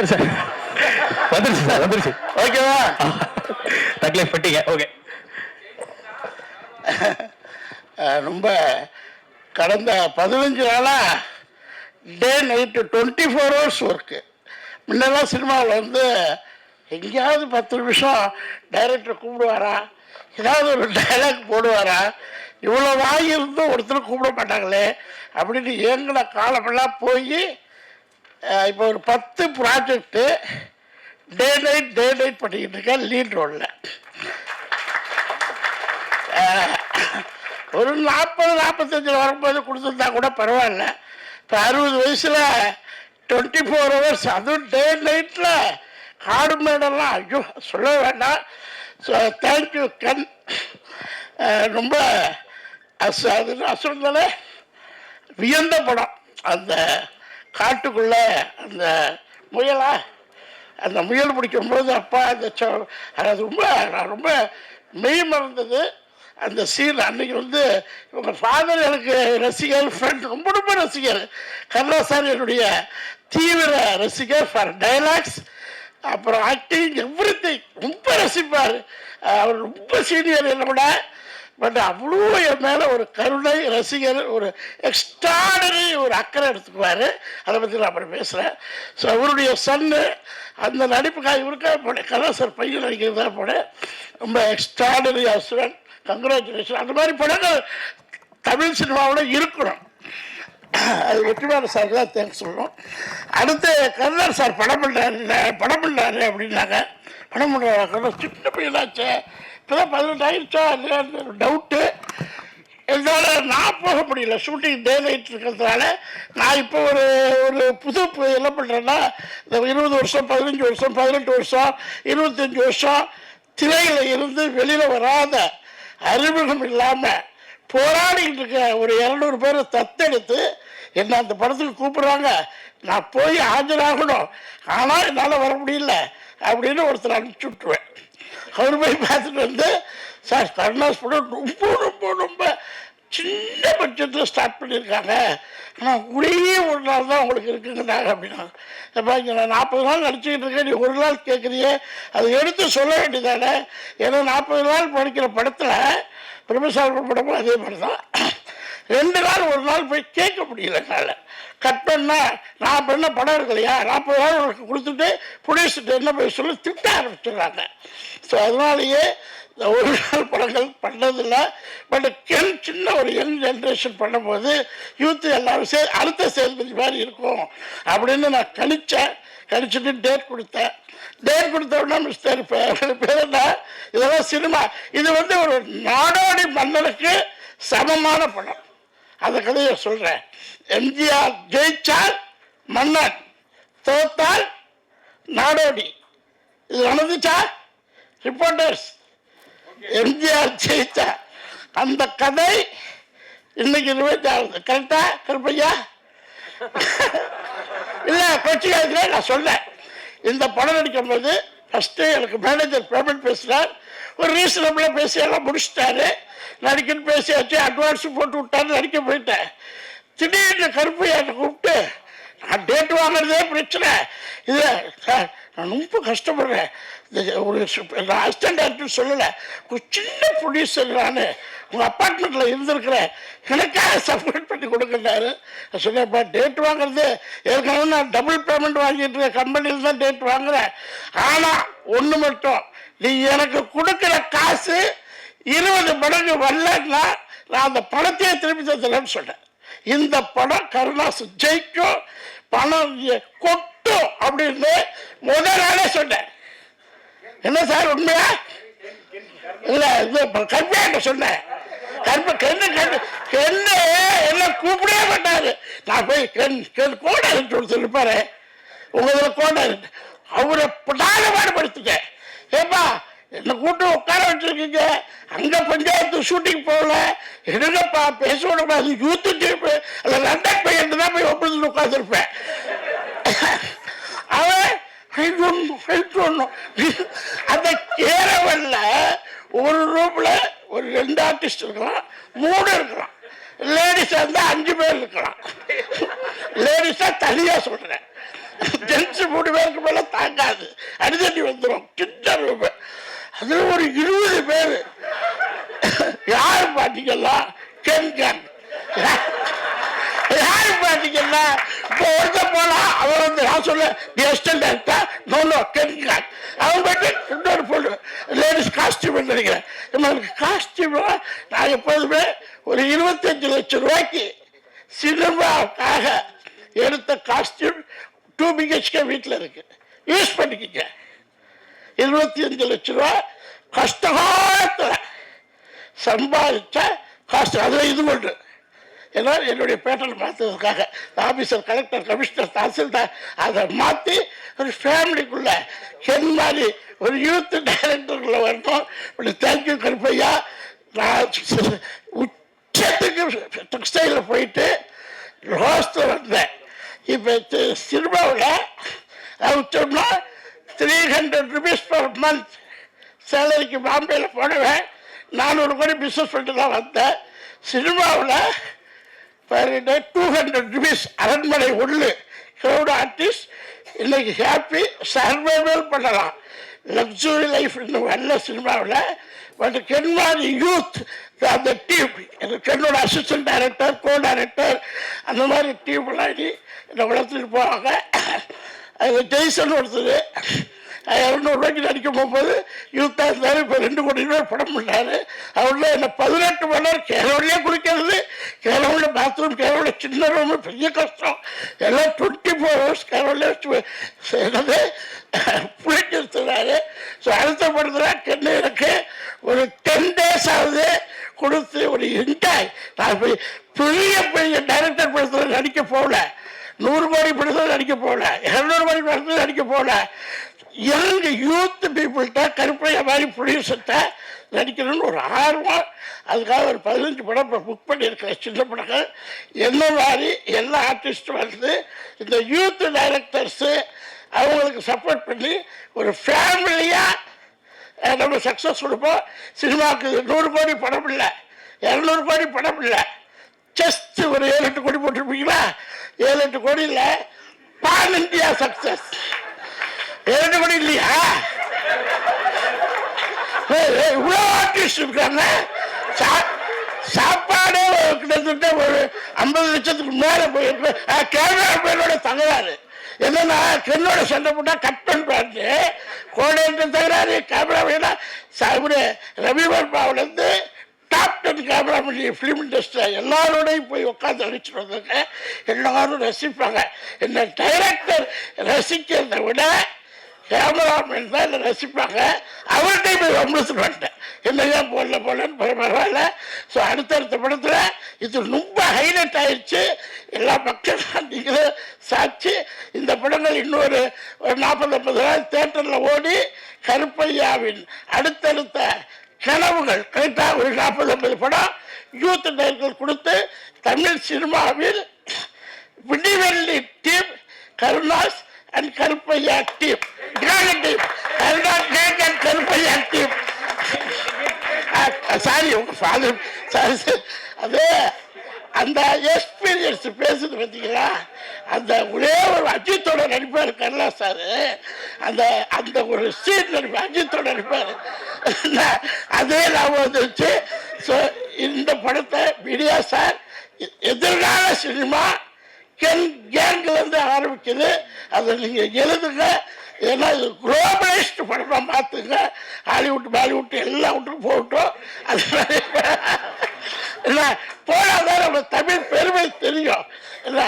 Sir sir வந்துருச்சு sir, வந்துருச்சு. ஓகேவா? தக்லைஃப் பட்டீங்க. ஓகே. ரொம்ப கடந்த 15 நாளாக டே நைட்டு 24 hours ஒர்க்கு. முன்னெல்லாம் சினிமாவில் வந்து எங்கேயாவது 10 நிமிஷம் டைரக்டர் கூப்பிடுவாரா, ஏதாவது ஒரு டைலாக் போடுவாரா, இவ்வளோ வாங்கியிருந்தும் ஒருத்தர் கூப்பிட மாட்டாங்களே அப்படின்னு ஏங்கின காலமெல்லாம் போய் இப்போ ஒரு 10 ப்ராஜெக்டு டே நைட் பண்ணிக்கிட்டு இருக்கேன் லீட் ரோலில். ஒரு 40-45 வரும்போது கொடுத்துருந்தா கூட பரவாயில்ல. இப்போ 60 வயசில் 24 hours, அதுவும் டே நைட்டில் காடு மேடெல்லாம் ஐயோ சொல்ல வேண்டாம். ஸோ தேங்க்யூ கண். ரொம்ப அது அசுரந்தாலே வியந்த படம். அந்த காட்டுக்குள்ளே அந்த முயல் பிடிக்கும்போது அப்பா அது ரொம்ப மெய் மறந்தது அந்த சீன். அன்றைக்கி வந்து இவங்க ஃபாதர் எனக்கு ரசிகர், ஃப்ரெண்ட், ரொம்ப ரசிகர். கருணா சார் என்னுடைய தீவிர ரசிகர். ஃபார் டைலாக்ஸ், அப்புறம் ஆக்டிங், எவ்ரிதிங் ரொம்ப ரசிப்பார். அவர் ரொம்ப சீனியர் என்னை விட. பட் அவ்வளோ என் மேலே ஒரு கருணை, ரசிகர், ஒரு எக்ஸ்ட்ராடனரி ஒரு அக்கறை எடுத்துக்குவார். அதை பற்றி நான் அப்புறம் பேசுகிறேன். ஸோ அவருடைய சன்னு அந்த நடிப்புக்காக இவருக்காக போனேன். கருணா சார் பையன் நடிக்கிறதாக போனேன். ரொம்ப எக்ஸ்ட்ராடனரி அசுரன், கங்க்ராச்சுலேஷன். அந்த மாதிரி படங்கள் தமிழ் சினிமாவில் இருக்கணும். அது வெற்றிமாறன் சார் தான் தேங்க்ஸ் சொல்லணும். அடுத்து கருணார் சார் படம் பண்ணுறாரு அப்படின்னாங்க. படம் பண்ணுறாங்க, சின்ன பையனாச்சு, இப்போ தான் 18 ஆயிடுச்சா இல்லையான்னு டவுட்டு. என்னால் நான் போக முடியல, ஷூட்டிங் டே நைட் இருக்கிறதுனால. நான் இப்போ ஒரு புது என்ன பண்ணுறேன்னா, இந்த 20 வருஷம் 15 வருஷம் 18 வருஷம் 25 வருஷம் திரையில் இருந்து வெளியில் வராத, அறிமுகம் இல்லாமல் போராடிக்கிட்டு இருக்க ஒரு 200 பேரை தத்தெடுத்து என்ன அந்த படத்துக்கு கூப்பிட்றாங்க. நான் போய் ஆஜராகணும், ஆனால் என்னால் வர முடியல அப்படின்னு ஒருத்தர் அனுப்பிச்சி விட்டுருவேன். அவர் போய் பார்த்துட்டு வந்து, சார் கருணாஸ் படம் ரொம்ப சின்ன பட்ஜெட்டில் ஸ்டார்ட் பண்ணியிருக்காங்க, ஆனால் ஒரே ஒரு நாள் தான் உங்களுக்கு இருக்குங்கிறாங்க அப்படின்னா. இப்போ இங்கே நான் 40 நாள் நடிச்சுக்கிட்டு இருக்கேன், நீ ஒரு நாள் கேட்குறியே, அதை எடுத்து சொல்ல வேண்டியதானே. ஏன்னா 40 நாள் படிக்கிற படத்தில் பிரபுசாமி படமும் அதே மாதிரி தான். 2 நாள் ஒரு நாள் போய் கேட்க முடியல. என்னால் கட் பண்ணால் நான் பண்ண படம் இருக்கு இல்லையா, 40 நாள் உனக்கு கொடுத்துட்டு ப்ரொடியூசர்கிட்ட என்ன போய் சொல்லி திட்ட ஆரம்பிச்சிடுறாங்க. ஸோ அதனாலேயே இந்த ஒரு நாள் படங்கள் பண்ணதில்லை. பட் சின்ன ஒரு யங் ஜென்ரேஷன் பண்ணும்போது யூத்து எல்லாரும் அடுத்த சேல்பதி மாதிரி இருக்கும் அப்படின்னு நான் கணிச்சுட்டு டேட் கொடுத்தோன்னா மிஸ்டர் பேர் என்ன, இதெல்லாம் சினிமா. இது வந்து ஒரு நாடோடி மன்னனுக்கு சமமான படம். அந்த கதையை சொல்கிறேன். எம்ஜிஆர் ஜெயிச்சால் மன்னன், தோத்தால் நாடோடி. இது நடந்துச்சா? ரிப்போர்ட்டர்ஸ், எம்ஜிஆர் ஜெயிச்சா அந்த கதை இன்னைக்கு 26. கரெக்டா கருப்பையா? இல்லை கொச்சிக்காதுல நான் சொன்னேன். இந்த படம் நடிக்கும்போது ஃபஸ்ட்டு எனக்கு மேனேஜர் பேமெண்ட் பேசுகிறார். ஒரு ரீசனபிளாக பேசி எல்லாம் முடிச்சுட்டாரு. நடிக்கன்னு பேசியாச்சு, அட்வான்ஸு போட்டு விட்டாரு, நடிக்க போயிட்டேன். திடீர்னு கருப்பையாட்ட கூப்பிட்டு, நான் டேட் வாங்குறதே பிரச்சனை, இது சார் நான் ரொம்ப கஷ்டப்படுறேன், ஒரு நான் அசிஸ்டன்ட் டேரக்டர் சொல்லலை, ஒரு சின்ன ப்ரொடியூசர், நான் உங்கள் அப்பார்ட்மெண்ட்டில் இருந்திருக்கிறேன், எனக்காக சப்மிட் பண்ணி கொடுக்குறாரு. நான் சொன்னேன்ப்பா டேட் வாங்குறது ஏற்கனவே நான் டபுள் பேமெண்ட் வாங்கிட்டு இருக்கேன், கம்பெனியில் தான் டேட் வாங்குறேன். ஆனால் ஒன்று மட்டும், நீ எனக்கு கொடுக்குற காசு 20 மடங்கு வரலன்னா நான் அந்த பணத்தையே திருப்பி தரலன்னு சொன்னேன். இந்த படம் கருணாஸ் ஜெயிக்கும், பணம் கொட்டும் அப்படின்னு முதல் நாளே சொன்னேன். என்ன சார் உண்மையா? இல்லை இது கருப்பையாட்ட சொன்னேன். என்ன கூப்பிடவே மாட்டாரு. நான் போய் கோடாரிட்டு ஒருத்தர் இருப்பாரு, உங்கள் கோடாரிட்டு அவரை பாடுபடுத்திட்டேன். ஏப்பா என்னை கூட்டு உட்கார வச்சிருக்கீங்க, அங்கே பஞ்சாயத்து ஷூட்டிங் போகல, என்னப்பா பேச விடக்கூடாது, யூத்து டீப்பு அந்த லண்டன் பையன் தான் போய் ஒப்பந்தத்தில் உட்காந்துருப்பேன். அவன் அந்த கேரவல்ல ஒரு ரூம்ல ஒரு 2 ஆர்டிஸ்ட் இருக்கலாம், 3 இருக்கலாம். லேடிஸா இருந்தா 5 பேர் இருக்கலாம். லேடிஸா தனியா சொல்றேன். ஜென்ஸ் 3 பேருக்கு மேல தி அசிஸ்டன்ட் டைரக்டர் நோ கென்கான். அவங்க போயிட்டு இன்னொரு பொண்ணு லேடிஸ் காஸ்டியூம் நினைக்கிறேன். நம்மளுக்கு காஸ்டியூம் நான் எப்போதுமே ஒரு 25 லட்சம் ரூபாய்க்கு சினிமாவுக்காக எடுத்த காஸ்டியூம் 2 BHK வீட்டில் இருக்கு, யூஸ் பண்ணிக்கிங்க. 25 லட்சம் ரூபா கஷ்டகாலத்தில் சம்பாதிச்ச காஸ்ட். அதில் இது ஒன்று, ஏன்னா என்னுடைய பேட்டர்ன் மாற்றுறதுக்காக ஆஃபீஸர், கலெக்டர், கமிஷனர், தாசில்தார் அதை மாற்றி ஒரு ஃபேமிலிக்குள்ள என் மாதிரி ஒரு யூத் டைரக்டருக்குள்ள வரணும். இப்படி தேங்க்யூ கருப்பையா. நான் உச்சத்துக்கு டெக்ஸ்டைலில் போயிட்டு ரோஸ்டில் வந்தேன். இப்போ சினிமாவில் அவுச்சோம்னா 300 rupees per month சேலரிக்கு பாம்பேயில் போனவன் 400 கோடி பிஸ்னஸ் பண்ணிட்டு தான் வந்தேன். சினிமாவில் பர் டே 200 rupees அரண்மனை உள்ளு க்ரௌட் ஆர்டிஸ்ட் இன்னைக்கு ஹாப்பி சர்வைவல் பண்ணலாம். லக்ஸுரி லைஃப் இன்னும் நல்ல சினிமாவில். பட் கென்மாரி யூத் அந்த டீம், என்னோட அசிஸ்டன்ட் டைரக்டர், கோ டைரக்டர், அந்த மாதிரி டீம்லாம் என்னை வளர்த்துட்டு போவாங்க. அதில் ஜெய்சன் ஒருத்தர் 200 ரூபாய்க்கு நடிக்க போகும்போது யூத்தாக இருந்தார். இப்போ 2 கோடி ரூபாய் படம் பண்ணார். அவரில் என்ன 18 மணி நேரம் கேரளிலே குளிக்கிறது, கேரளில் பாத்ரூம், கேரளில் சின்ன ரூம், பெரிய கஷ்டம். எல்லாம் 24 hours கேரளில் என்னது குளிக்கிறாரு. ஸோ அடுத்த படத்தில் கென்னை எனக்கு ஒரு 10 days ஆகுது கொடுத்து ஒரு என்ஜாய். நான் போய் பெரிய பெரிய டைரக்டர் படத்தில் நடிக்க போகல, 100 கோடி படத்தில் நடிக்க போகல, 200 கோடி படத்தில் நடிக்க போகல. யங் யூத் பீப்புள்கிட்ட கருப்பையா மாதிரி ப்ரொடியூசர்கிட்ட நடிக்கணும்னு ஒரு ஆர்வம். அதுக்காக ஒரு 15 படம் இப்போ புக் பண்ணியிருக்கிறேன், சின்ன படங்கள். என்ன மாதிரி எல்லா ஆர்டிஸ்ட்டும் வந்து இந்த யூத் டைரக்டர்ஸு அவங்களுக்கு சப்போர்ட் பண்ணி ஒரு ஃபேமிலியாக நம்ம சக்ஸஸ் கொடுப்போம். சினிமாவுக்கு 100 கோடி படம் இல்லை, 200 கோடி படம் இல்லை, ஜஸ்ட் ஒரு 7-8 கோடி போட்டிருப்பீங்களா? 7-8 கோடி இல்லை, பான் இந்தியா சக்ஸஸ். 7 கோடி இல்லையா? இவ்வளோ ஆர்டிஸ்ட் இருக்காங்க. சாப்பாடு கிட்டத்தட்ட ஒரு 50 லட்சத்துக்கு மேலே போயிருக்கு. கேமரா பேரோட தகராறு என்னன்னா, கென்னோட சண்டை போட்டா கட் பண்ணுறாரு, கோடைன்ற தகராறு. கேமரா வேணா ரவிவர்மாவிலேருந்து டாப் 10 கேமராமேன் ஃபிலிம் இண்டஸ்ட்ரியில் எல்லாரோடையும் போய் உட்காந்து அடிச்சுட்டு வந்தாங்க. எல்லாரும் ரசிப்பாங்க. என்ன டைரக்டர் ரசிக்கிறத விட கேமராமேன் தான் என்னை ரசிப்பாங்க. அவர்கிட்ட போய் வம்பளுத்துட்டு வந்துட்டேன், என்னையா போடலன்னு பரவாயில்ல. ஸோ அடுத்தடுத்த படத்தில் இது ரொம்ப ஹைலைட் ஆயிடுச்சு. எல்லா மக்களும் நீங்களும் சாட்சி. இந்த படங்கள் இன்னொரு 40-50 நாள் தேட்டரில் ஓடி கருப்பையாவின் அடுத்தடுத்த கனவுகள் கரெக்டாக ஒரு 40-50 படம் யூத் டைரக்டர் கொடுத்து தமிழ் சினிமாவில் Vidivelli team, Karunas and Karuppaiya team, Karuppaiya team. Sorry உங்க ஃபாதர் சாரி. அது அந்த எக்ஸ்பீரியன்ஸ் பேசுது பார்த்தீங்களா? அந்த ஒரே ஒரு அஜித்தோட நடிப்பார் கருணா சார். அந்த அந்த ஒரு சீன் நடிப்பார், அஜித்தோட நடிப்பார். அதே லாபம் வந்துருச்சு. ஸோ இந்த படத்தை மீடியா சார் எதிர்கால சினிமா கேங்கிலேருந்து ஆரம்பிக்குது. அதை நீங்கள் எழுதுங்க. ஏன்னா இது குளோபலைஸ்டு படமாக பார்த்துங்க. ஹாலிவுட், பாலிவுட் எல்லா விட்டுக்கும் போகட்டும். அது என்ன போனாதான் நம்ம தமிழ் பெருமை தெரியும். என்ன